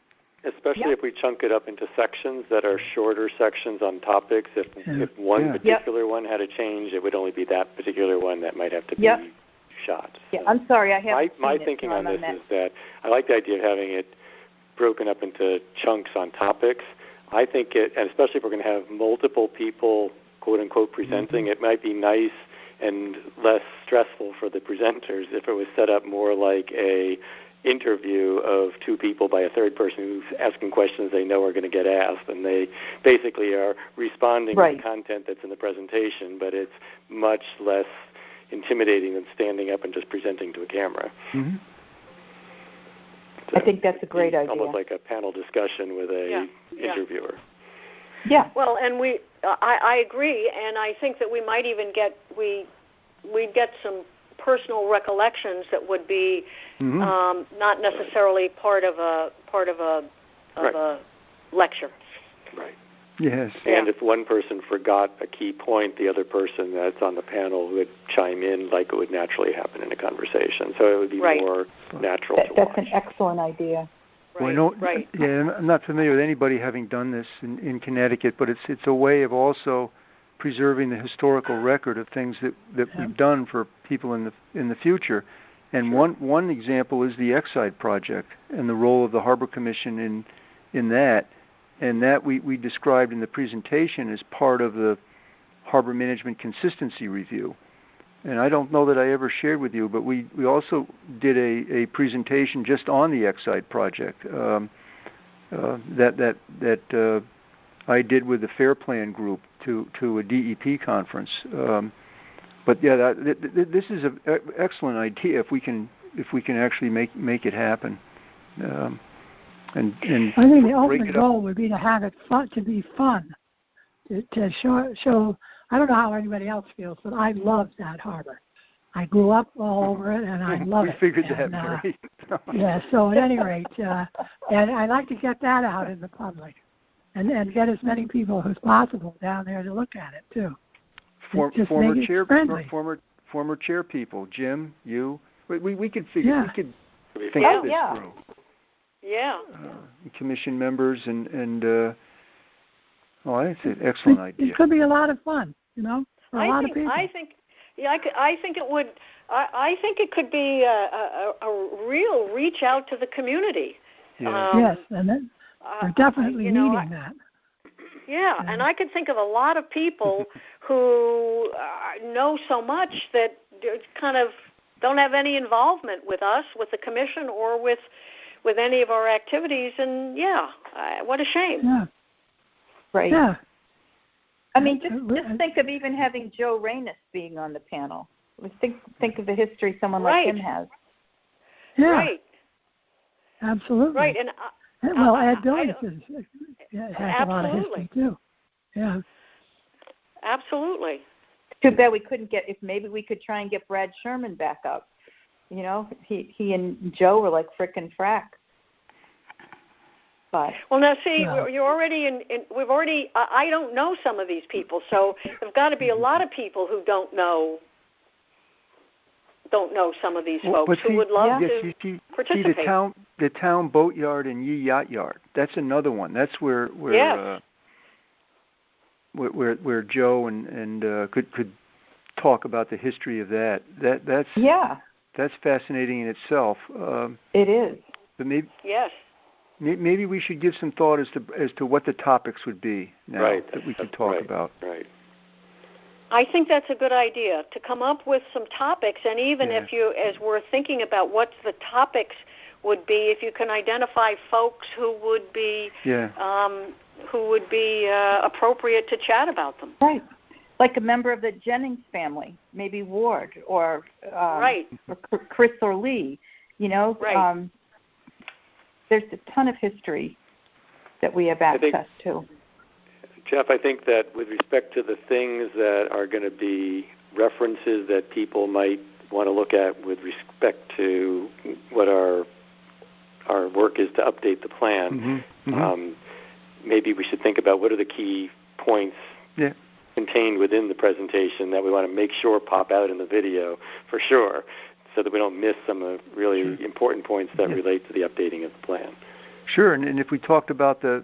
Especially if we chunk it up into sections that are shorter sections on topics. If one particular one had a change, it would only be that particular one that might have to be shot.
Yeah, I'm sorry, I haven't seen
my thinking on this is that I like the idea of having it broken up into chunks on topics. I think and especially if we're going to have multiple people, quote unquote, presenting, it might be nice and less stressful for the presenters if it was set up more like a interview of two people by a third person who's asking questions they know are going to get asked, and they basically are responding to the content that's in the presentation, but it's much less intimidating than standing up and just presenting to a camera.
Mm-hmm.
I think that's a great idea.
Almost like a panel discussion with a interviewer.
Yeah.
Well, and I agree, and I think that we might even get some personal recollections that would be not necessarily part of a lecture.
Right.
Yes.
And if one person forgot a key point, the other person that's on the panel would chime in like it would naturally happen in a conversation. So it would be more natural to watch.
That's an excellent idea.
Right.
Yeah, I'm not familiar with anybody having done this in Connecticut, but it's a way of also preserving the historical record of things that we've done for people in the future. And one example is the Exide project and the role of the Harbor Commission in that. And that we described in the presentation as part of the Harbor Management Consistency Review. And I don't know that I ever shared with you, but we also did a presentation just on the Exide project that I did with the Fair Plan group to a DEP conference. But yeah, this is an excellent idea if we can actually make it happen. And
I think the ultimate goal would be to have it fun, to be fun, to show. I don't know how anybody else feels, but I love that harbor. I grew up all over it, and I love it.
We figured that, Mary.
Yeah. So at any rate, and I like to get that out in the public, and get as many people as possible down there to look at it too.
Former chair people, Jim, you. We could figure. Yeah. We could think of this through.
Yeah.
Commission members and that's an excellent idea.
It could be a lot of fun, for a lot of people.
I think it would. I think it could be a real reach out to the community.
Yeah.
Yes, and then we're definitely needing that.
Yeah, and I could think of a lot of people who know so much that kind of don't have any involvement with us, with the commission, or with any of our activities, and what a shame.
Yeah.
Right.
Yeah.
I mean, just think of even having Joe Reynes being on the panel. Think of the history someone like him has.
Yeah.
Right.
Absolutely.
Right, and
Ed Donis has a lot of history too. Yeah.
Absolutely.
Too bad we couldn't if maybe we could try and get Brad Sherman back up. He and Joe were like frickin' frack. But
well, now see, you're already we've already. I don't know some of these people, so there've got to be a lot of people who don't know some of these folks who would love to participate.
See the town boatyard and Yee Yacht Yard. That's another one. That's where Joe and could talk about the history of that. That's fascinating in itself.
It is.
But maybe we should give some thought as to what the topics would be now that we could talk about.
Right.
I think that's a good idea, to come up with some topics, and even if as we're thinking about what the topics would be, if you can identify folks who would be appropriate to chat about them.
Right. Like a member of the Jennings family, maybe Ward or or Chris or Lee,
Right.
There's a ton of history that we have access to.
Jeff, I think that with respect to the things that are going to be references that people might want to look at with respect to what our work is to update the plan, maybe we should think about what are the key points contained within the presentation that we want to make sure pop out in the video for sure, so that we don't miss some of the really important points that relate to the updating of the plan.
Sure, and if we talked about the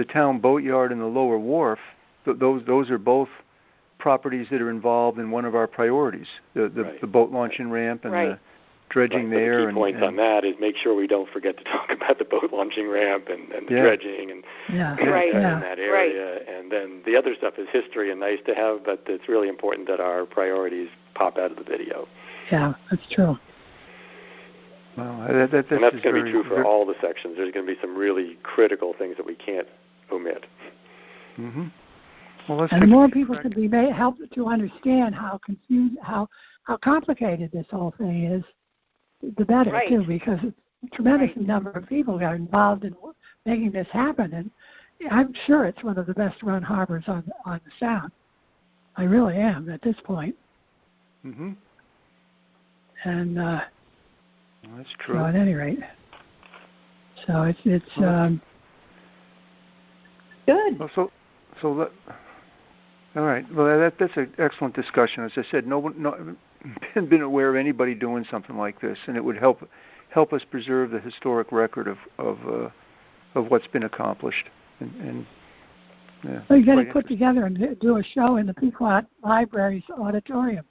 town boatyard and the lower wharf, those are both properties that are involved in one of our priorities, the boat launching ramp and the dredging there.
The key points on that is make sure we don't forget to talk about the boat launching ramp and the dredging and in that area. And then the other stuff is history and nice to have, but it's really important that our priorities pop out of the video.
Yeah, that's true.
Well,
and that's going to be true for all the sections. There's going to be some really critical things that we can't omit.
Mm-hmm. Well,
and the more people can be helped to understand how complicated this whole thing is, the better too, because a tremendous number of people got involved in making this happen, and I'm sure it's one of the best run harbors on the Sound. I really am at this point.
Mm-hmm.
And
that's true.
So at any rate, so it's
Good.
Well, all right. Well, that's an excellent discussion. As I said, no hadn't been aware of anybody doing something like this, and it would help us preserve the historic record of what's been accomplished. And yeah,
well, you got to put together and do a show in the Pequot Library's auditorium.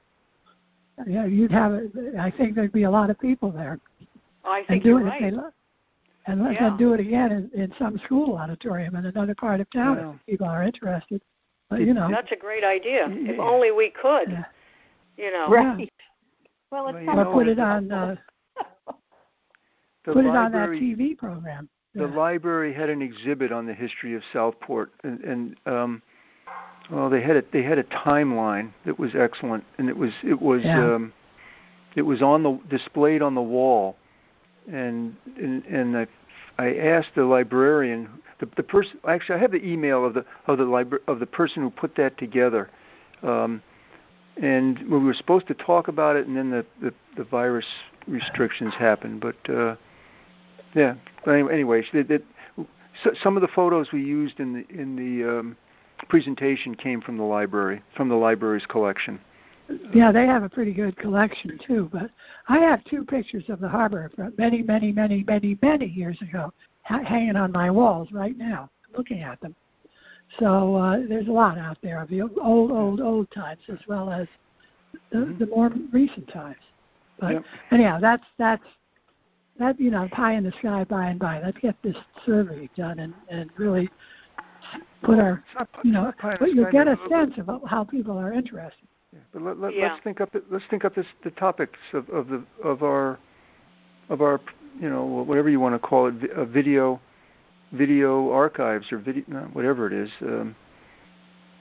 Yeah, you'd have. I think there'd be a lot of people there.
I think you're right.
And then do it again in some school auditorium in another part of town if people are interested. But,
that's a great idea. If only we could.
Yeah. Right. Well, it's
put it on. Put it on that TV program.
The library had an exhibit on the history of Southport, and they had a timeline that was excellent, and it was displayed on the wall, and I asked the librarian, the person. Actually, I have the email of the person who put that together, and we were supposed to talk about it, and then the virus restrictions happened, but. Yeah. Anyways, some of the photos we used in the presentation came from the library's collection.
Yeah, they have a pretty good collection too. But I have 2 pictures of the harbor from many, many, many, many, many years ago, hanging on my walls right now, looking at them. So there's a lot out there of the old times as well as the more recent times. But anyhow, that's pie in the sky by and by. Let's get this survey done and really put you'll get a sense of how people are interested.
Yeah, but let's think up the topics of our whatever you want to call it, video archives or whatever it is,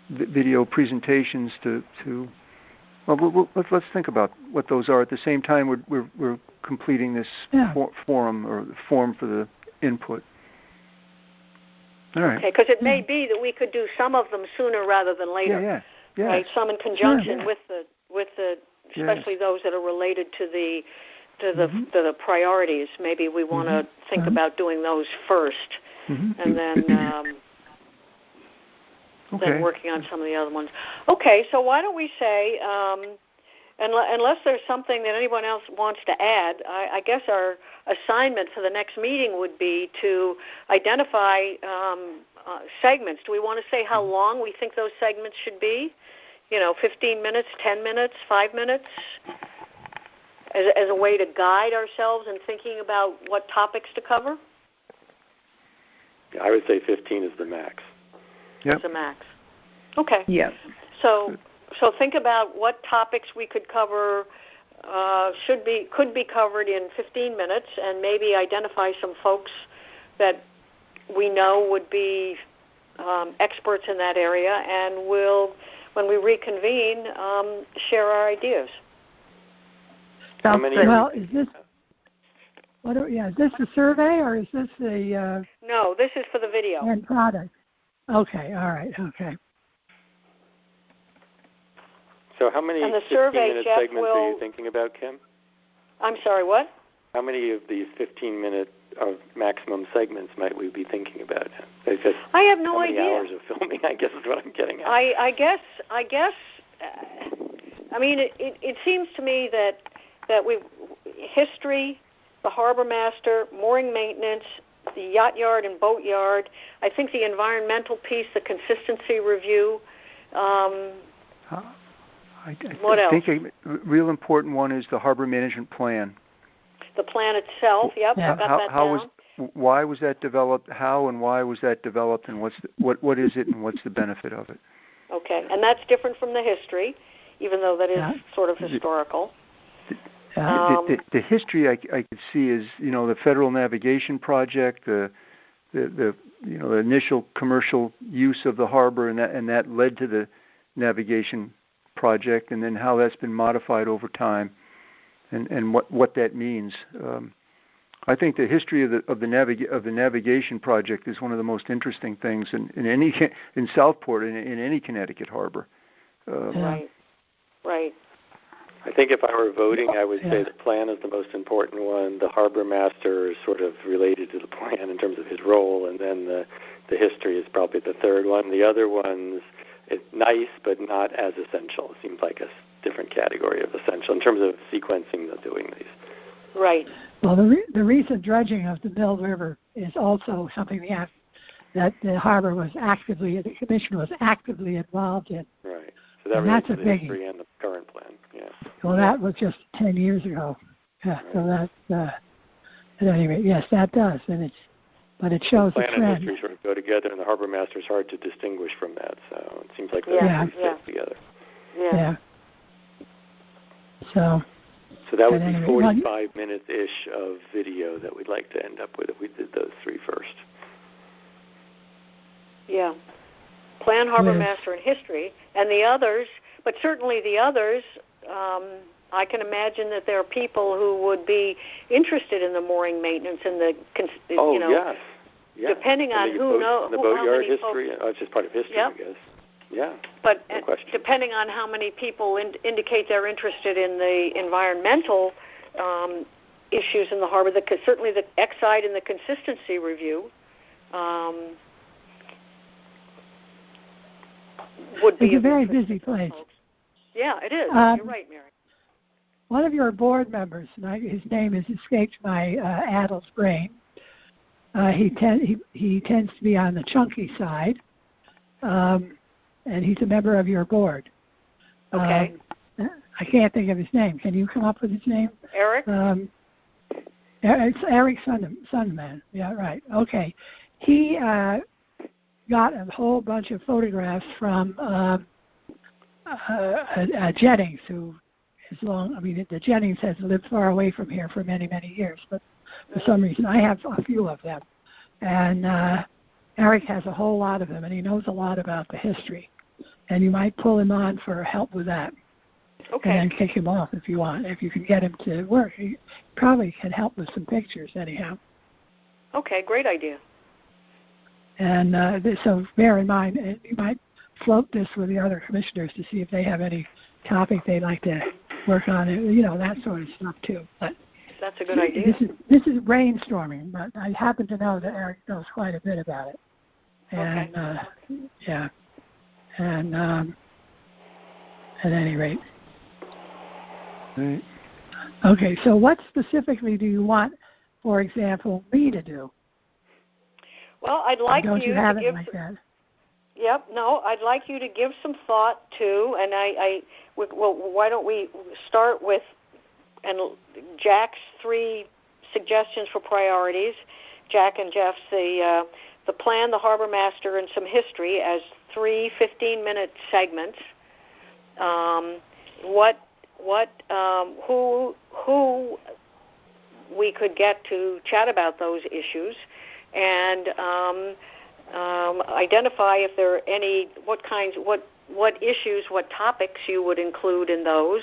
video presentations to. Well, let's think about what those are. At the same time, we're completing this forum or form for the input. All right.
Okay, because it may be that we could do some of them sooner rather than later.
Yeah.
Right. Some in conjunction with the especially those that are related to the priorities. Maybe we want to think about doing those first, and then. Then working on some of the other ones. Okay, so why don't we say, unless there's something that anyone else wants to add, I guess our assignment for the next meeting would be to identify segments. Do we want to say how long we think those segments should be? 15 minutes, 10 minutes, 5 minutes, as a way to guide ourselves in thinking about what topics to cover?
I would say 15 is the max.
Yep.
As a max. Okay.
Yes.
So think about what topics we could cover, could be covered in 15 minutes, and maybe identify some folks that we know would be experts in that area, and we'll, when we reconvene, share our ideas.
Well, is this? Is this a survey or is this a?
No, this is for the video.
End product. Okay. All right. Okay.
So how many 15-minute segments are you thinking about, Kim?
I'm sorry, what?
How many of these 15-minute maximum segments might we be thinking about?
I have no idea.
How many hours of filming, I guess, is what I'm getting at.
I guess. I mean, it seems to me that history, the harbor master, mooring maintenance, the yacht yard and boat yard. I think the environmental piece, the consistency review. What else?
I think a real important one is the harbor management plan.
The plan itself, yep, I got that down.
Why was that developed? How and why was that developed? And what is it? And what's the benefit of it? Okay,
and that's different from the history, even though that is sort of historical.
The history I could see is the Federal Navigation Project, the initial commercial use of the harbor, and that led to the navigation project, and then how that's been modified over time, and what that means. I think the history of the navigation project is one of the most interesting things in Southport in any Connecticut harbor.
Right.
I think if I were voting, I would say the plan is the most important one. The harbor master is sort of related to the plan in terms of his role, and then the history is probably the third one. The other ones, it's nice, but not as essential. It seems like a different category of essential in terms of sequencing the doing these.
Right.
Well, the recent dredging of the Mill River is also something that the harbor was the commission was actively involved in.
Right. So that relates to the history and the current plan. Yeah.
Well, that was just 10 years ago. Yeah. Right. So that's at any rate, yes, that does, but it shows the trend.
Plan and history sort of go together, and the harbor master is hard to distinguish from that. So it seems like those fit together.
Yeah. So
that would be 45 minutes-ish of video that we'd like to end up with if we did those three first.
Yeah. Plan, harbor master, and history, and the others, but certainly the others, I can imagine that there are people who would be interested in the mooring maintenance and
yes.
Depending on
the boatyard history. It's just part of history, I guess. Yeah.
But depending on how many people indicate they're interested in the environmental issues in the harbor, certainly the Exide and the consistency review would be.
It's a very busy place.
Yeah, it is. You're right, Mary.
One of your board members, his name has escaped my addled brain. He tends to be on the chunky side, and he's a member of your board.
Okay.
I can't think of his name. Can you come up with his name?
Eric?
It's Eric Sunderman. Yeah, right. Okay. He got a whole bunch of photographs from Jennings, who is the Jennings has lived far away from here for many, many years, but for some reason I have a few of them. And Eric has a whole lot of them, and he knows a lot about the history. And you might pull him on for help with that.
Okay.
And then kick him off if you want. If you can get him to work, he probably can help with some pictures anyhow.
Okay, great idea.
And so bear in mind, you might float this with the other commissioners to see if they have any topic they'd like to work on, that sort of stuff too. But
that's a good idea.
This is brainstorming, but I happen to know that Eric knows quite a bit about it. And and at any rate.
Right.
Okay, so what specifically do you want, for example, me to do?
Well, I'd like
don't
you
have
to
it
give.
Like that?
Yep. No, I'd like you to give some thought to, and why don't we start with Jack's 3 suggestions for priorities. Jack and Jeff's the plan, the harbor master, and some history as 3 15-minute segments. Who we could get to chat about those issues, and identify if there are any, what issues, what topics you would include in those,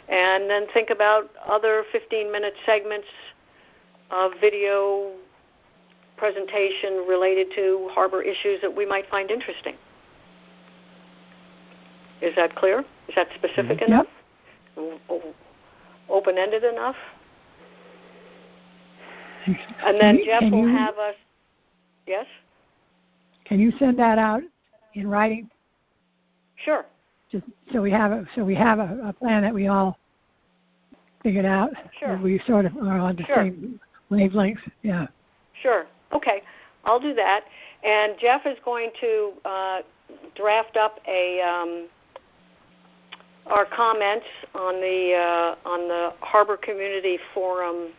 and then think about other 15-minute segments of video presentation related to harbor issues that we might find interesting. Is that clear? Is that specific enough? Open-ended enough? And then Jeff will have us. Yes?
Can you send that out in writing?
Sure.
Just so we have a plan that we all figured out.
Sure.
We sort of are on the same wavelength. Yeah.
Sure. Okay. I'll do that. And Jeff is going to draft up our comments on the Harbor Community Forum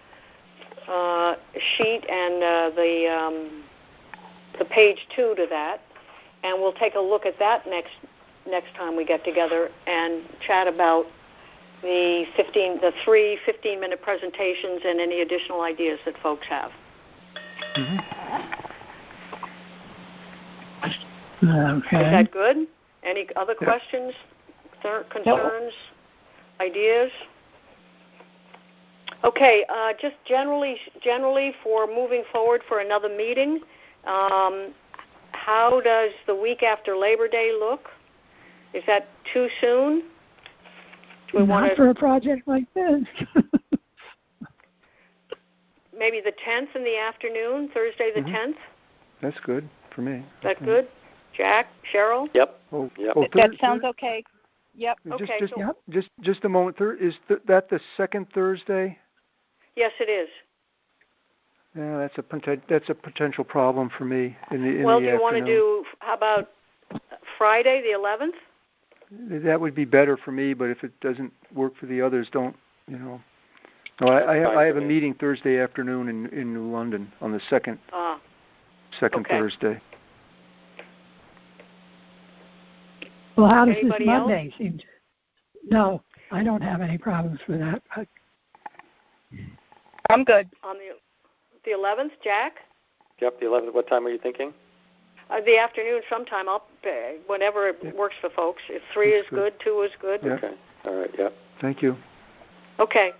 sheet and the page 2 to that, and we'll take a look at that next time we get together and chat about the 3 15-minute presentations and any additional ideas that folks have.
Mm-hmm. Okay.
Is that good? Any other questions, concerns, ideas? Okay, just generally for moving forward for another meeting, how does the week after Labor Day look? Is that too soon? we want
to... for a project like this.
Maybe the 10th in the afternoon, Thursday the 10th?
That's good for me.
Is that good? Jack, Cheryl?
Yep.
That sounds okay. Yep.
Okay.
Just a moment. Is that the second Thursday?
Yes, it is.
Yeah, that's a potential problem for me in the
Well,
do
you want to do? How about Friday the 11th?
That would be better for me, but if it doesn't work for the others, don't. No, I have a meeting Thursday afternoon in New London on the second Thursday.
Well, how does this Monday seem? No, I don't have any problems with that.
I'm good.
On the 11th, Jack?
Yep, the 11th. What time are you thinking?
The afternoon sometime. Whenever it works for folks. If 3 is good, 2 is good.
Yeah.
Okay. All right, yep.
Thank you.
Okay.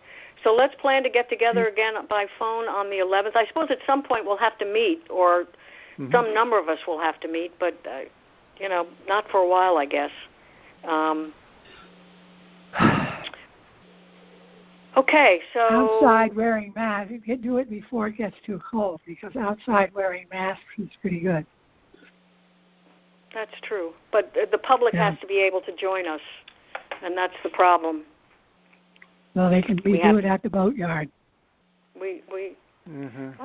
So let's plan to get together again by phone on the 11th. I suppose at some point we'll have to meet, or some number of us will have to meet, but, not for a while, I guess. Okay, so...
Outside wearing masks, you can do it before it gets too cold, because outside wearing masks is pretty good.
That's true. But the public has to be able to join us, and that's the problem.
Well, they can do it at the boatyard.
I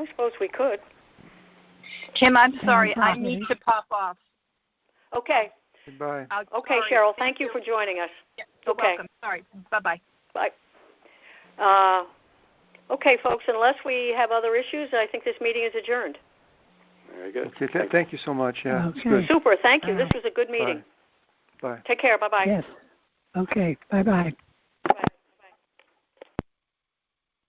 suppose we could.
Kim, I'm sorry. I need to pop off.
Okay.
Goodbye.
Okay, Cheryl, thank you for joining us.
Yeah, you're welcome. Sorry. Bye-bye.
Bye. Okay, folks, unless we have other issues, I think this meeting is adjourned.
Very good.
Okay, thank you so much. Yeah,
okay.
Good.
Super, thank you. This was a good meeting.
Bye.
Take care. Bye-bye.
Yes. Okay, bye-bye.